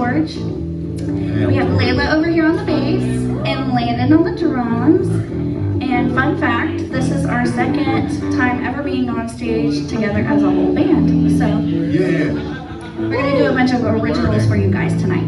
George. We have Layla over here on the bass and Landon on the drums. And fun fact, this is our second time ever being on stage together as a whole band. So yeah, we're gonna do a bunch of originals for you guys tonight.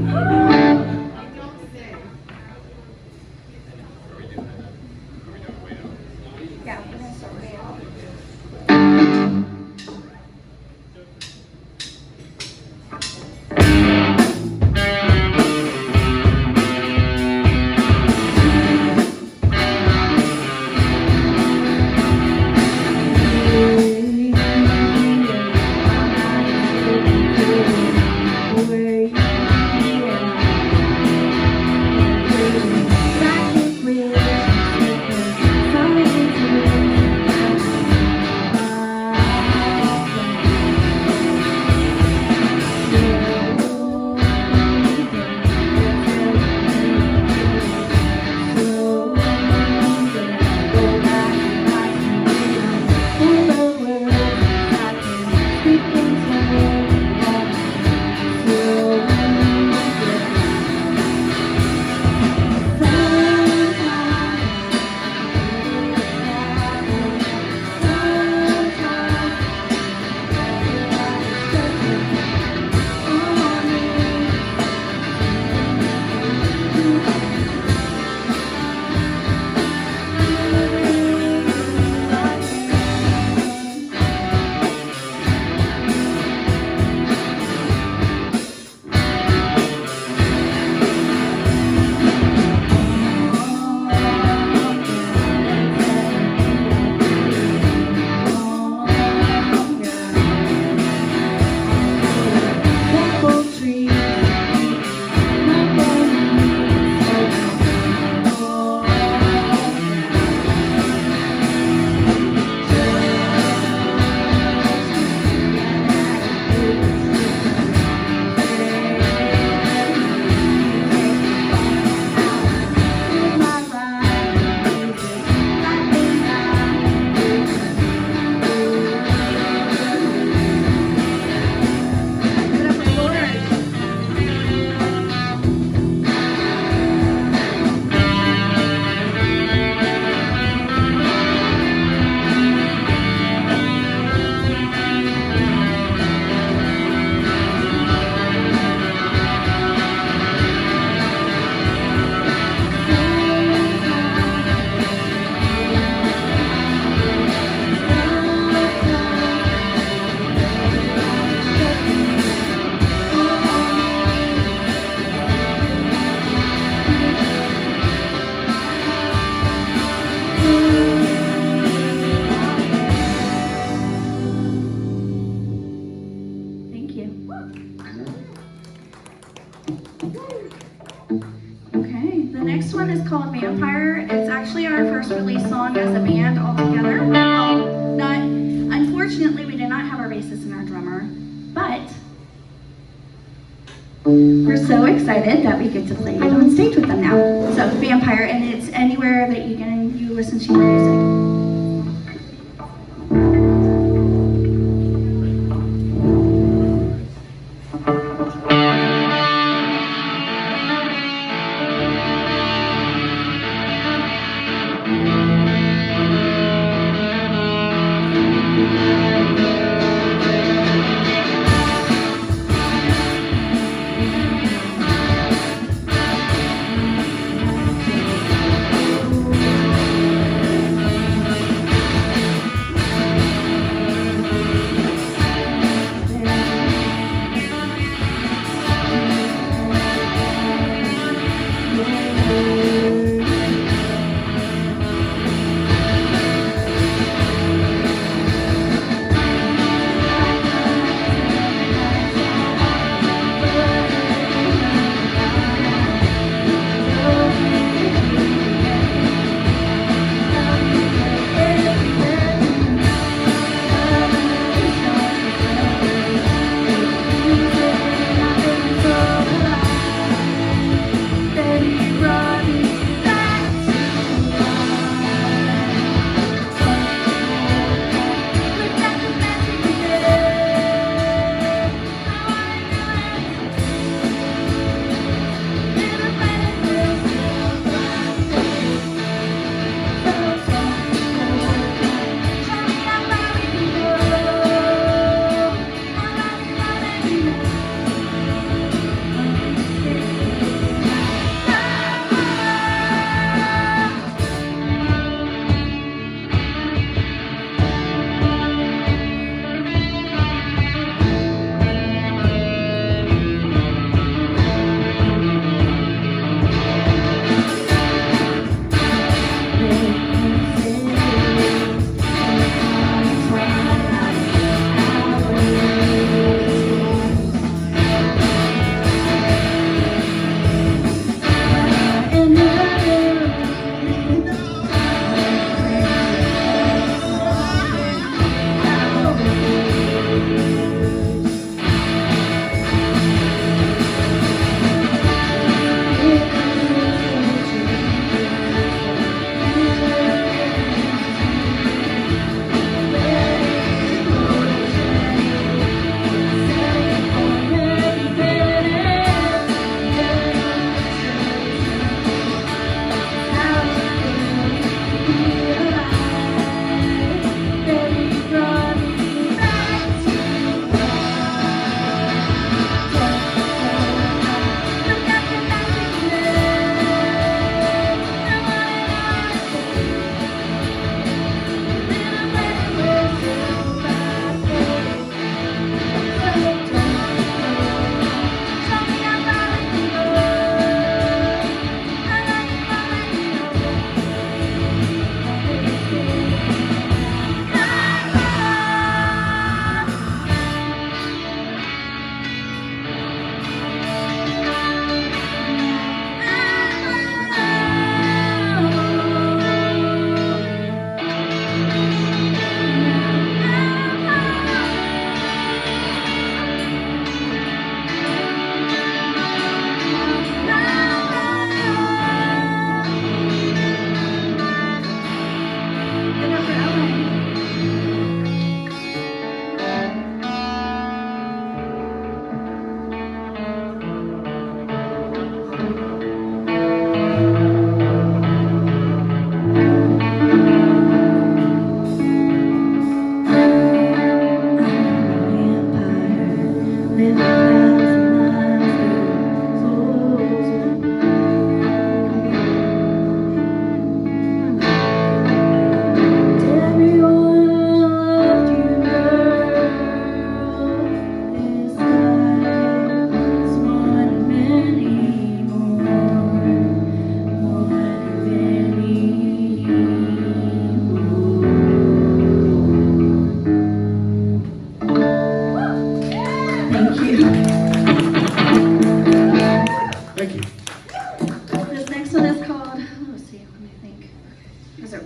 Okay, the next one is called Vampire. It's actually our first release song as a band all together. Unfortunately, we did not have our bassist and our drummer, but we're so excited that we get to play it on stage with them now. So Vampire, and it's anywhere that you listen to your music.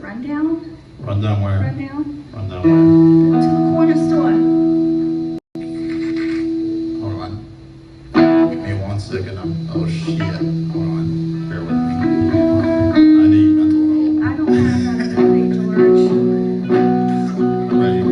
rundown. Run down where? Rundown. Run down where? To the corner store. Hold on. Give me 1 second. Oh shit. Hold on. Bear with me. I need mental help. I don't have that ability, George. Ready?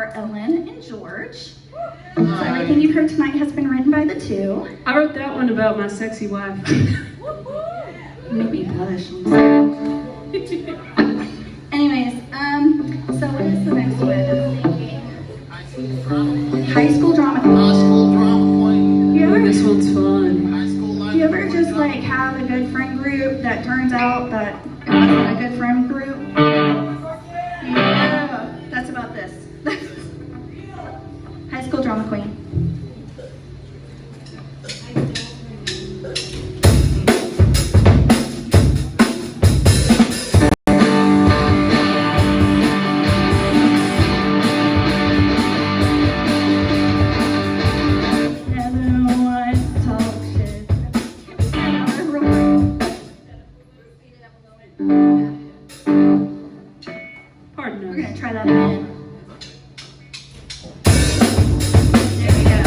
are Ellen and George. So everything you've heard tonight has been written by the two. I wrote that one about my sexy wife. Make me blush. Anyways, so what is the next one? I'm thinking high school drama queen. High school drama queen. This one's fun. High school life. You ever just like have a good friend group that turns out that it wasn't a good friend group? Yeah, that's about this. High school drama queen. Pardon We're us. gonna try that again. There we go.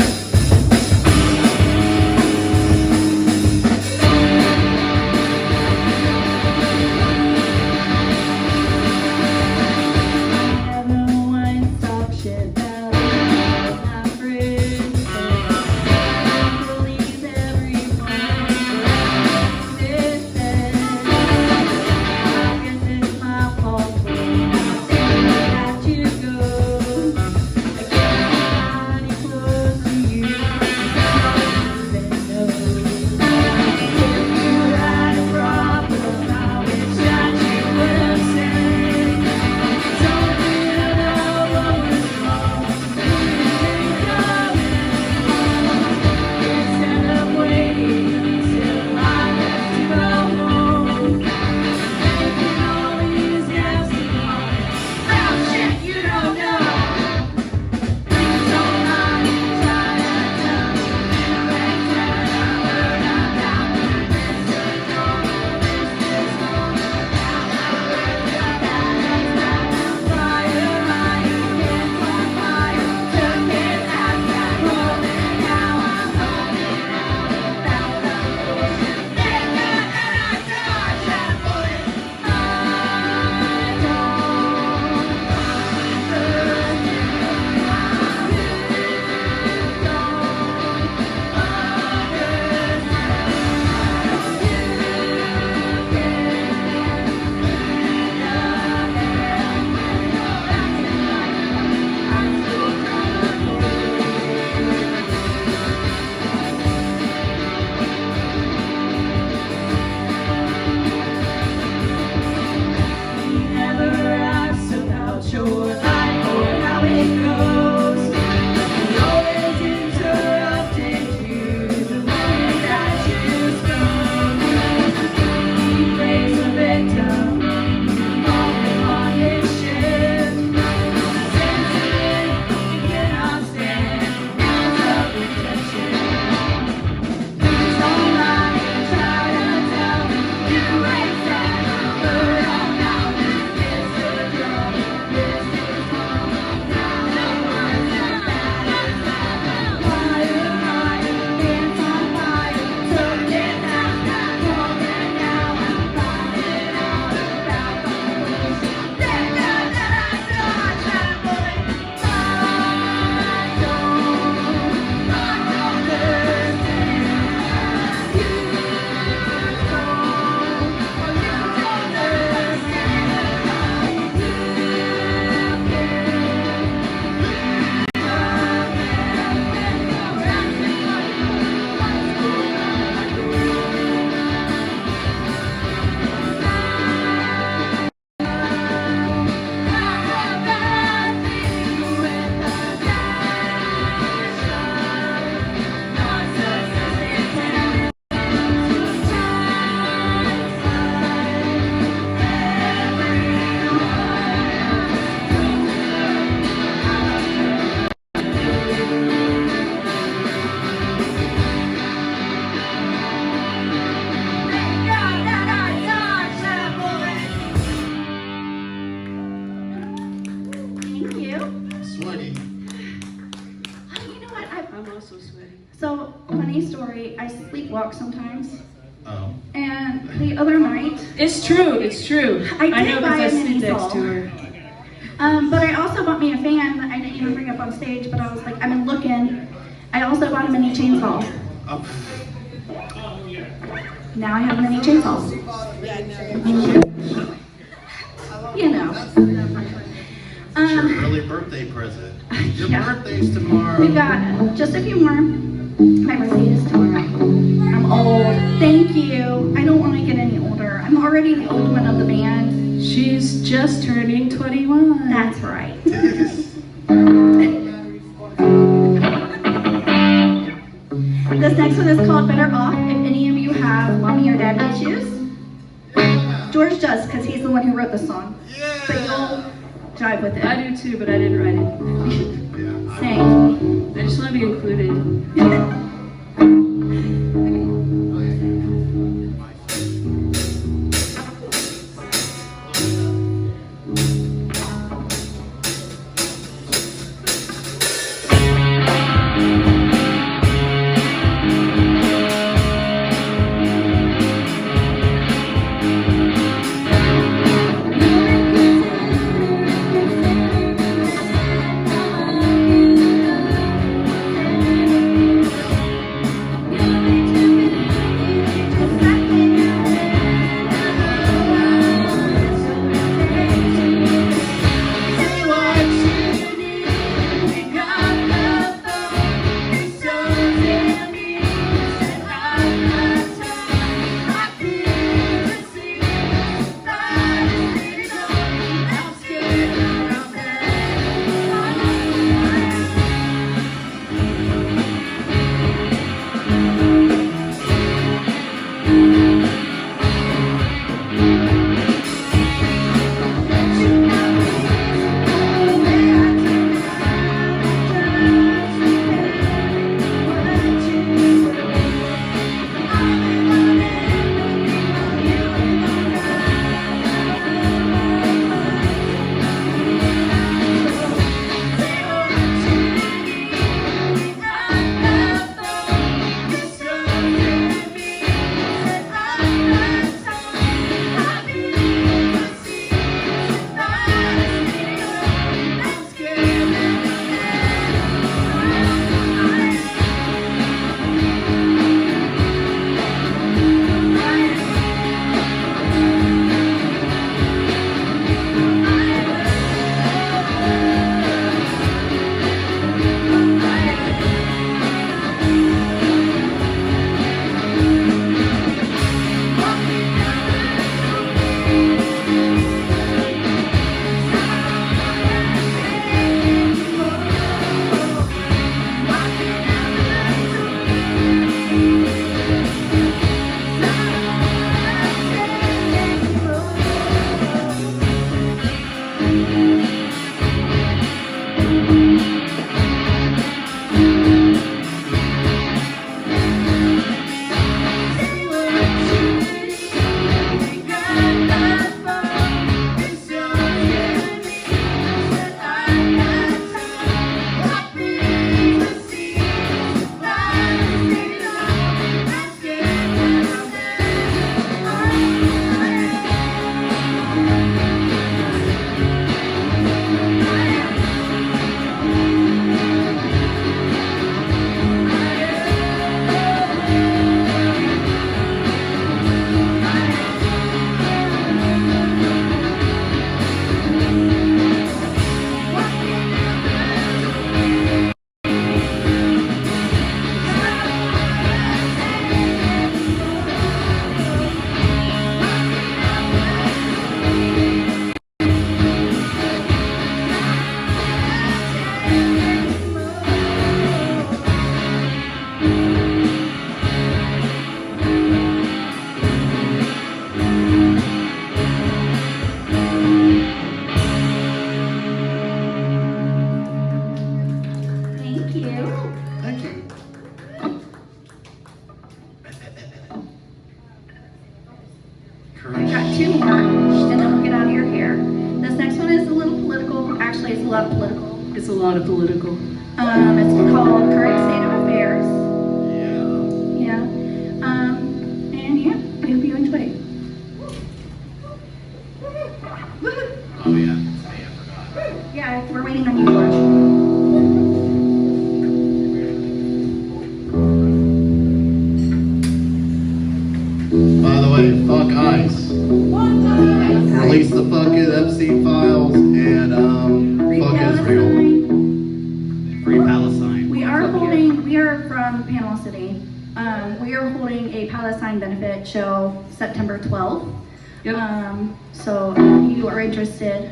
So, funny story, I sleepwalk sometimes. Oh. And the other night, It's true, it's true. I know did buy because I a mini sit next saw. to her. But I also bought me a fan that I didn't even bring up on stage, but I was like, I've been looking. I also bought a mini chainsaw. Oh, Now I have a mini chainsaw. You know. it's your early birthday present. Your Yeah. birthday's tomorrow. We've got just a few more. My birthday is tomorrow. I'm old. Thank you. I don't want to get any older. I'm already the old one of the band. She's just turning 21. That's right. This next one is called Better Off. If any of you have mommy or daddy issues, George does because he's the one who wrote the song. But you'll jive with I it. do too, but I didn't write it. Yeah. Sing. I just want to be included. Courage. Got two more, and then we'll get out of your hair. This next one is a little political. Actually, it's a lot of political. It's a lot of political. It's called Current State of Affairs. Yeah. Yeah. And yeah, I hope you enjoy it. Oh yeah. Hey, I forgot. Yeah, we're waiting on you, George. By the way, fuck ICE. Release the fucking Epstein files and fuck Israel. Free Palestine. We are from Panama City. We are holding a Palestine benefit show September 12th. Yep. So if you are interested,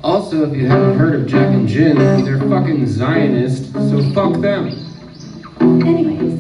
Also, if you haven't heard of Jack and Jin, they're fucking Zionist, so fuck them. anyways.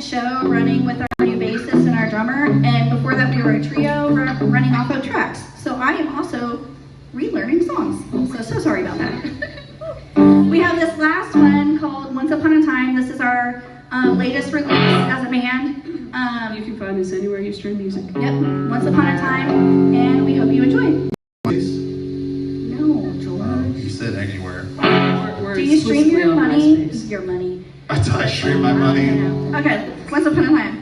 show running with our new bassist and our drummer, and before that we were a trio running off of tracks. So I am also relearning songs, so sorry about that. We have this last one called Once Upon a Time. This is our latest release as a band. You can find this anywhere you stream music. Yep, Once Upon a Time, and we hope you enjoy. Please. No, George. You said anywhere. We're Do you stream exclusively your on money? MySpace. Your money. I stream my money. Okay, Once Upon a Time.